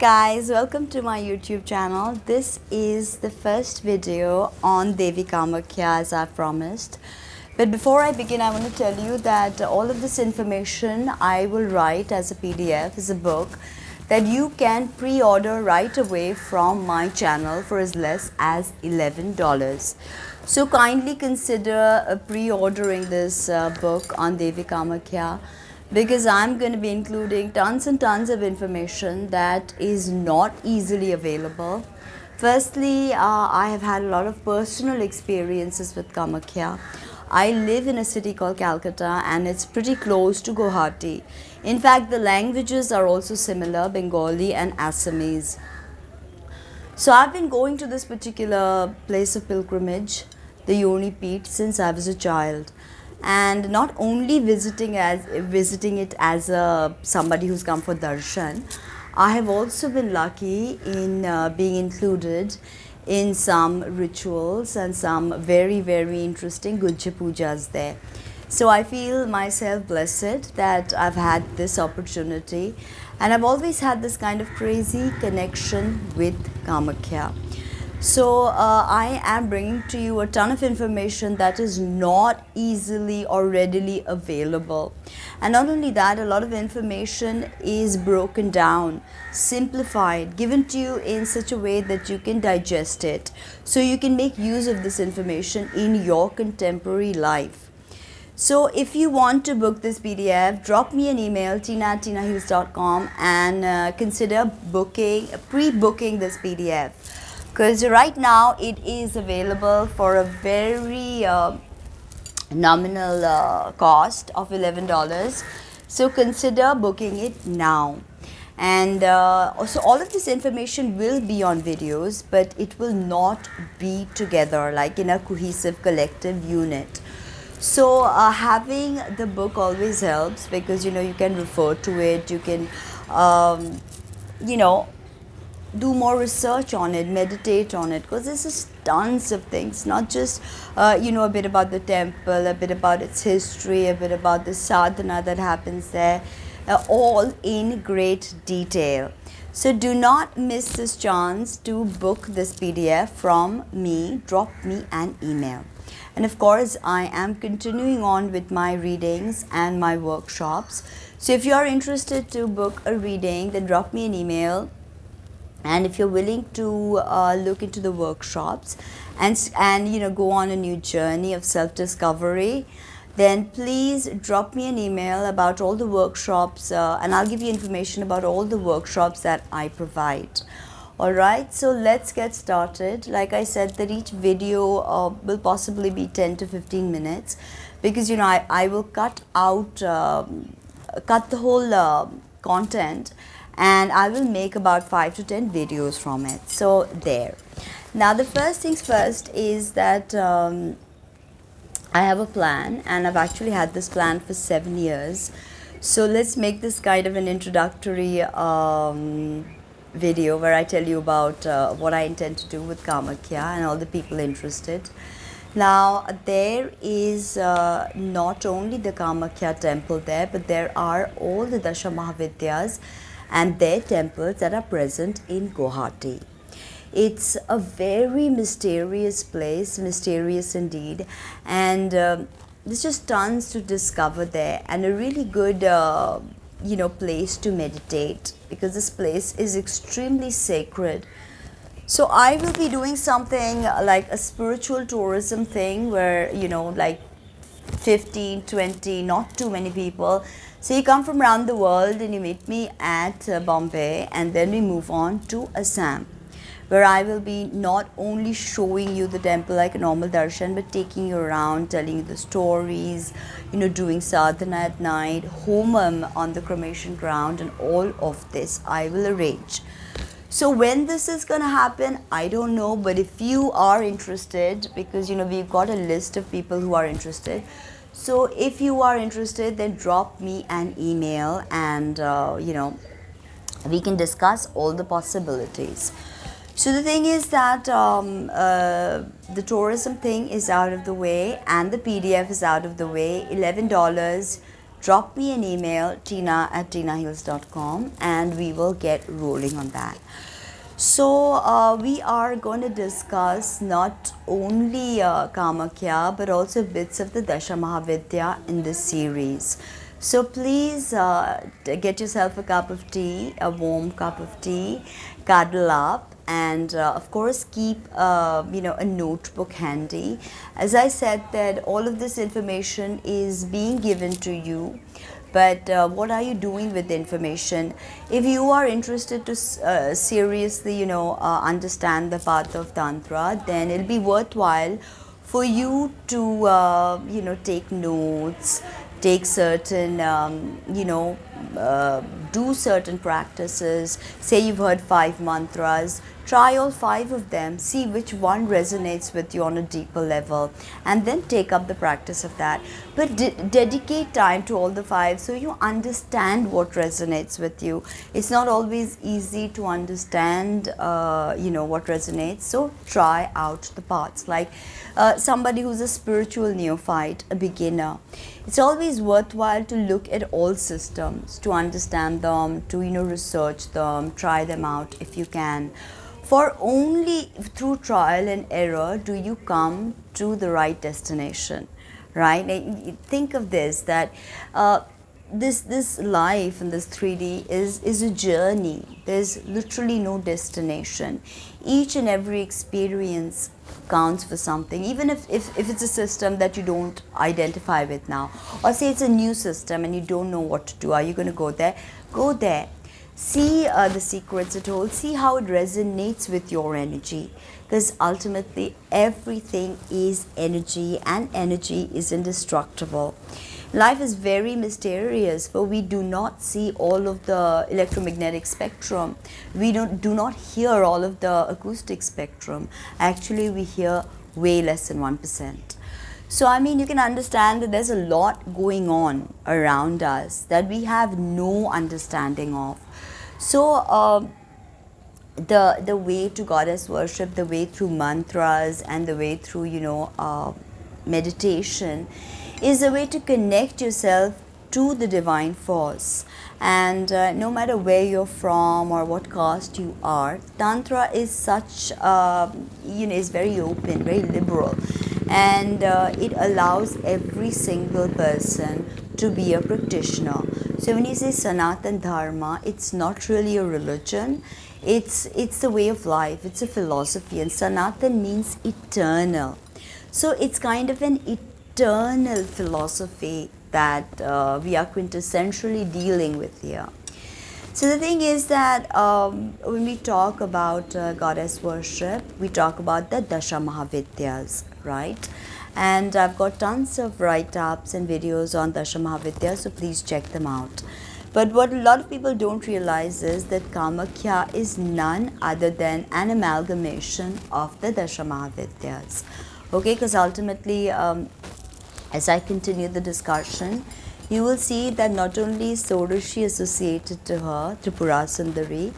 guys, welcome to my YouTube channel. This is the first video on Devi Kamakhya as I promised. But before I begin, I want to tell you that all of this information I will write as a PDF, as a book that you can pre-order right away from my channel for as less as $11. So kindly consider pre-ordering this book on Devi Kamakhya, because I'm going to be including tons and tons of information that is not easily available. Firstly, I have had a lot of personal experiences with Kamakhya. I live in a city called Calcutta and it's pretty close to Guwahati. In fact, the languages are also similar, Bengali and Assamese. So I've been going to this particular place of pilgrimage, the Yoni Peeth, since I was a child. And not only visiting it as somebody who's come for darshan, I have also been lucky in being included in some rituals and some very, very interesting Gujja Pujas there. So I feel myself blessed that I've had this opportunity, and I've always had this kind of crazy connection with Kamakhya. So I am bringing to you a ton of information that is not easily or readily available. And not only that, a lot of information is broken down, simplified, given to you in such a way that you can digest it. So you can make use of this information in your contemporary life. So if you want to book this PDF, drop me an email, tina@tinahills.com, and consider pre-booking this PDF. Because right now it is available for a very nominal cost of $11. So consider booking it now. And also all of this information will be on videos, but it will not be together like in a cohesive collective unit. So having the book always helps, because you can refer to it, you can do more research on it, meditate on it, because this is tons of things, not just a bit about the temple, a bit about its history, a bit about the sadhana that happens there, all in great detail. So do not miss this chance to book this PDF from me. Drop me an email. And of course, I am continuing on with my readings and my workshops. So if you are interested to book a reading, then drop me an email. And if you're willing to look into the workshops and go on a new journey of self-discovery, then please drop me an email about all the workshops, and I'll give you information about all the workshops that I provide. Alright, so let's get started. Like I said, that each video will possibly be 10 to 15 minutes, because I will cut the whole content, and I will make about 5 to 10 videos from it. So there. Now the first things first is that I have a plan, and I've actually had this plan for 7 years. So let's make this kind of an introductory video where I tell you about what I intend to do with Kamakhya and all the people interested. Now there is not only the Kamakhya temple there, but there are all the Dasha Mahavidyas and their temples that are present in Guwahati. It's a very mysterious place, mysterious indeed, and there's just tons to discover there, and a really good place to meditate, because this place is extremely sacred. So I will be doing something like a spiritual tourism thing where like 15, 20, not too many people. So you come from around the world and you meet me at Bombay, and then we move on to Assam, where I will be not only showing you the temple like a normal darshan, but taking you around, telling you the stories, doing sadhana at night, homam on the cremation ground, and all of this I will arrange. So when this is going to happen, I don't know, but if you are interested, because we've got a list of people who are interested. So if you are interested, then drop me an email, and we can discuss all the possibilities. So the thing is that the tourism thing is out of the way, and the PDF is out of the way. $11. drop me an email, tina@tinahills.com, and we will get rolling on that. So we are going to discuss not only Kamakhya but also bits of the Dasha Mahavidya in this series. So please get yourself a cup of tea, a warm cup of tea, cuddle up, and of course keep a notebook handy. As I said, that all of this information is being given to you, but what are you doing with the information? If you are interested to seriously understand the path of Tantra, then it'll be worthwhile for you to take notes, take certain do certain practices. Say you've heard 5 mantras, try all 5 of them, see which one resonates with you on a deeper level, and then take up the practice of that. But dedicate time to all the 5 so you understand what resonates with you. It's not always easy to understand what resonates, so try out the paths. Like somebody who's a spiritual neophyte, a beginner, it's always worthwhile to look at all systems, to understand them, to research them, try them out if you can. For only through trial and error do you come to the right destination, right? Think of this, that this life in this 3D is a journey. There's literally no destination. Each and every experience counts for something, even if it's a system that you don't identify with now, or say it's a new system and you don't know what to do. Are you going to go there? Go there. See the secrets it holds, see how it resonates with your energy, because ultimately everything is energy, and energy is indestructible. Life is very mysterious, for we do not see all of the electromagnetic spectrum. We do not hear all of the acoustic spectrum. Actually, we hear way less than 1%. So, I mean, you can understand that there's a lot going on around us that we have no understanding of. So, the way to goddess worship, the way through mantras, and the way through, meditation is a way to connect yourself to the divine force. And no matter where you're from or what caste you are, Tantra is such, is very open, very liberal. And it allows every single person to be a practitioner. So when you say Sanatan Dharma, it's not really a religion, it's the way of life, it's a philosophy, and Sanatan means eternal. So it's kind of an eternal philosophy that we are quintessentially dealing with here. So the thing is that when we talk about goddess worship, we talk about the Dasha Mahavidyas, right? And I've got tons of write-ups and videos on Dasha Mahavidyas, so please check them out. But what a lot of people don't realize is that Kamakhya is none other than an amalgamation of the Dasha Mahavidyas. Okay, because ultimately, as I continue the discussion, you will see that not only is Sodashi associated to her, Tripura Sundari,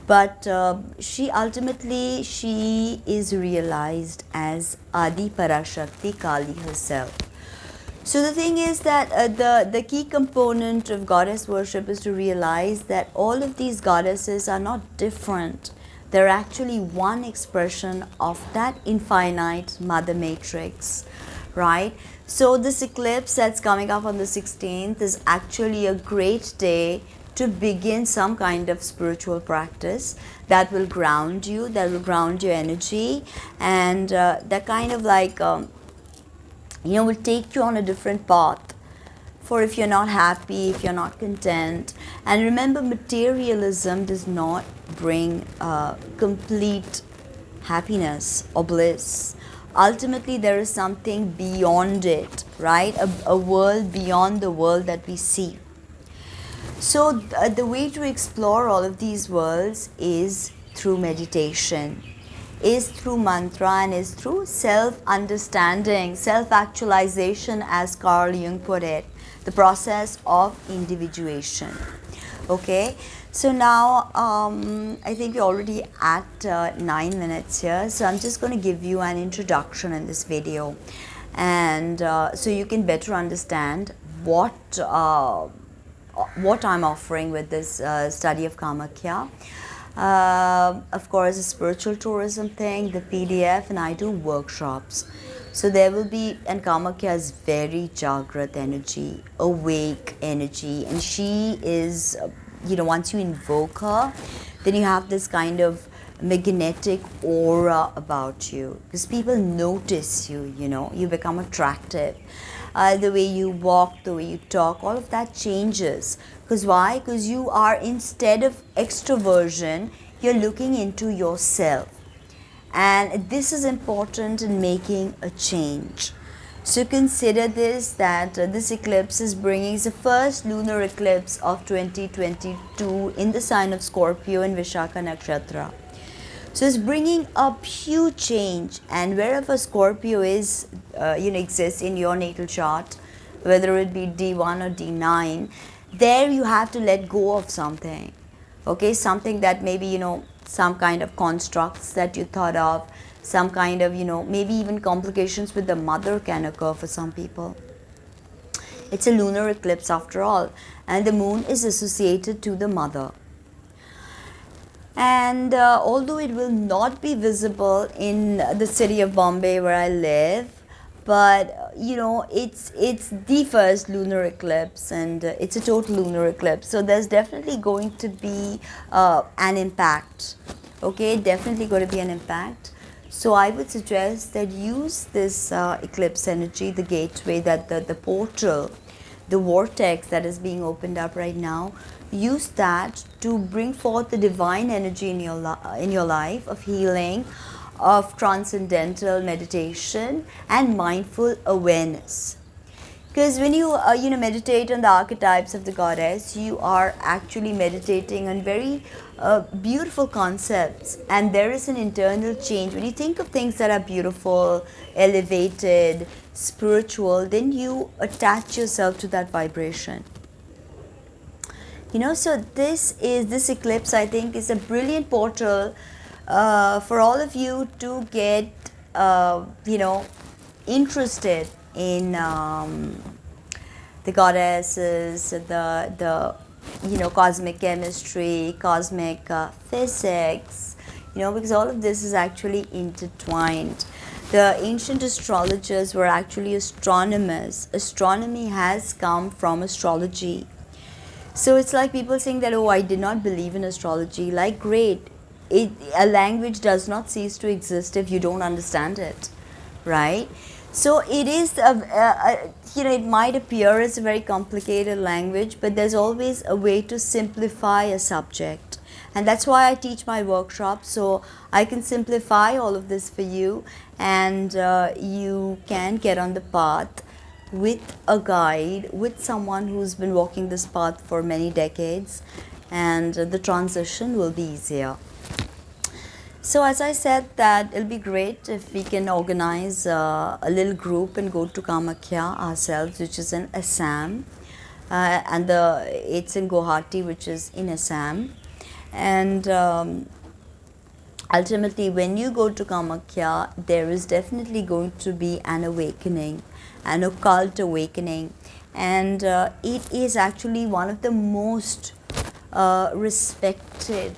but she is realized as Adi Parashakti Kali herself. So the thing is that the key component of goddess worship is to realize that all of these goddesses are not different. They're actually one expression of that infinite mother matrix, right? So this eclipse that's coming up on the 16th is actually a great day to begin some kind of spiritual practice that will ground you, that will ground your energy, and that kind of like, will take you on a different path. For if you're not happy, if you're not content, and remember, materialism does not bring complete happiness or bliss. Ultimately, there is something beyond it, right? A world beyond the world that we see. So the way to explore all of these worlds is through meditation, is through mantra, and is through self-understanding, self-actualization, as Carl Jung put it, the process of individuation. Okay, so now I think we're already at 9 minutes here, so I'm just going to give you an introduction in this video, and so you can better understand what I'm offering with this study of Kamakhya. Of course, the spiritual tourism thing, the PDF, and I do workshops. So there will be, and Kamakhya is very Jagrat energy, awake energy, and she is, once you invoke her, then you have this kind of magnetic aura about you, because people notice you, you become attractive. The way you walk, the way you talk, all of that changes. Because why? Because you are, instead of extroversion, you're looking into yourself. And this is important in making a change. So consider this, that this eclipse is bringing the first lunar eclipse of 2022 in the sign of Scorpio in Vishakha Nakshatra. So it's bringing up huge change, and wherever Scorpio is, exists in your natal chart, whether it be D1 or D9, there you have to let go of something. Okay, something that maybe, some kind of constructs that you thought of, some kind of, maybe even complications with the mother can occur for some people. It's a lunar eclipse after all, and the moon is associated to the mother. And although it will not be visible in the city of Bombay where I live, but it's the first lunar eclipse, and it's a total lunar eclipse, so there's definitely going to be an impact. Okay, definitely going to be an impact. So I would suggest that use this eclipse energy, the gateway, that the portal, the vortex that is being opened up right now. Use that to bring forth the divine energy in your life of healing, of transcendental meditation and mindful awareness. Because when you meditate on the archetypes of the goddess, you are actually meditating on very beautiful concepts, and there is an internal change. When you think of things that are beautiful, elevated, spiritual, then you attach yourself to that vibration. So this eclipse, I think, is a brilliant portal for all of you to get, interested in the goddesses, the cosmic chemistry, cosmic physics, because all of this is actually intertwined. The ancient astrologers were actually astronomers. Astronomy has come from astrology. So it's like people saying that, oh, I did not believe in astrology. Like, great. A language does not cease to exist if you don't understand it, right? So it is, it might appear as a very complicated language, but there's always a way to simplify a subject. And that's why I teach my workshops, so I can simplify all of this for you, and you can get on the path with a guide, with someone who's been walking this path for many decades, and the transition will be easier. So as I said, that it'll be great if we can organize a little group and go to Kamakhya ourselves, which is in Assam, and it's in Guwahati, which is in Assam. And ultimately, when you go to Kamakhya, there is definitely going to be an awakening, an occult awakening, and it is actually one of the most respected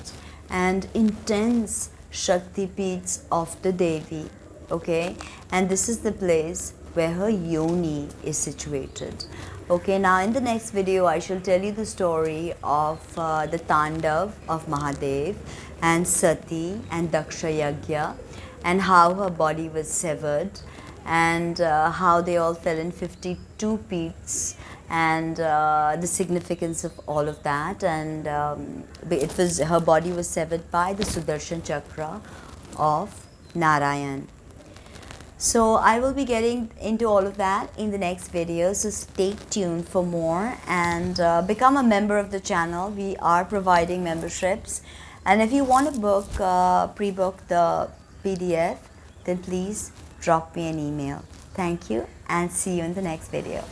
and intense Shakti Peeths of the Devi, okay? And this is the place where her yoni is situated. Okay, now in the next video, I shall tell you the story of the Tandav of Mahadev and Sati and Daksha Yagya, and how her body was severed, and how they all fell in 52 peeths, and the significance of all of that. And her body was severed by the Sudarshan Chakra of Narayan. So I will be getting into all of that in the next video, so stay tuned for more, and become a member of the channel. We are providing memberships, and if you want to book, pre-book the PDF, then please drop me an email. Thank you, and see you in the next video.